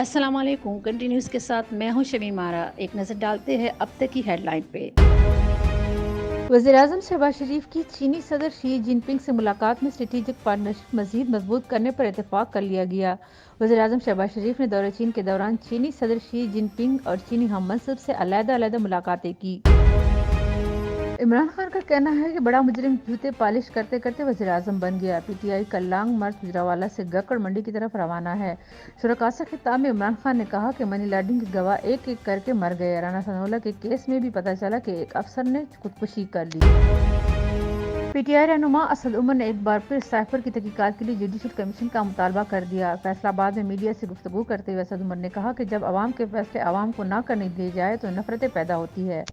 अस्सलाम वालेकुम। कंटिन्यूज के साथ मैं हूं शमीम आरा। एक नज़र डालते हैं अब तक की हेडलाइन पे। वज़ीर-ए-आज़म शहबाज शरीफ की चीनी सदर शी जिनपिंग से मुलाकात में स्ट्रेटेजिक पार्टनरशिप मज़ीद मजबूत करने पर इत्तेफाक कर लिया गया। वज़ीर-ए-आज़म शहबाज शरीफ ने दौरे चीन के दौरान चीनी सदर शी जिनपिंग और चीनी हम मंसब से अलग-अलग मुलाकातें की। इमरान खान का कहना है कि बड़ा मुजरिम जूते पॉलिश करते करते वज़ीर-ए-आज़म बन गया। पीटीआई का लॉन्ग मार्च गुजरावाला से गक्कड़ मंडी की तरफ रवाना है। शुरका से खिताब में इमरान खान ने कहा कि मनी लॉन्ड्रिंग के गवाह एक एक करके मर गए। राना सनाउल्लाह के केस में भी पता चला कि एक अफसर ने खुदकुशी कर ली। पीटीआई रहनुमा असद उमर ने एक बार फिर साइफर की तहकीकात के लिए जुडिशल कमीशन का मुतालबा कर दिया। फैसलाबाद में मीडिया से गुफ्तगू करते हुए असद उमर ने कहा कि जब अवाम के फैसले अवाम को ना करने दिए जाए तो नफरतें पैदा होती है।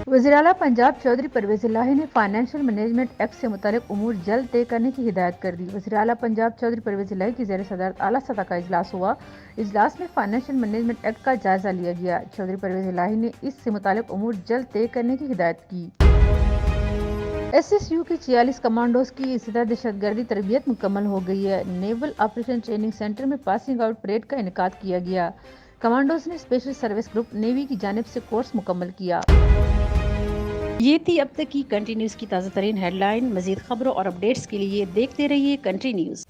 वज़ीर आला पंजाब चौधरी परवेज़ इलाही ने फाइनेंशियल मैनेजमेंट एक्ट से मुतालिक उमूर जल्द तय करने की हिदायत कर दी। वज़ीर आला पंजाब चौधरी परवेज़ इलाही की ज़ेर सदारत आला सतह का इजलास हुआ। इजलास में फाइनेंशियल मैनेजमेंट एक्ट का जायजा लिया गया। चौधरी परवेज़ इलाही ने इससे मुतालिक उमूर जल्द तय करने की हिदायत की। SSU की 46 कमांडोज की इस्तिदा दहशतगर्दी तरबियत मुकम्मल हो गई है। नेवल ऑपरेशन ट्रेनिंग सेंटर में पासिंग आउट परेड का इनेकाद किया गया। कमांडोज ने स्पेशल सर्विस ग्रुप नेवी की जानिब से कोर्स मुकम्मल किया। ये थी अब तक की कंट्री न्यूज़ की ताज़ा तरीन हेडलाइन। मज़ीद खबरों और अपडेट्स के लिए देखते रहिए कंट्री न्यूज़।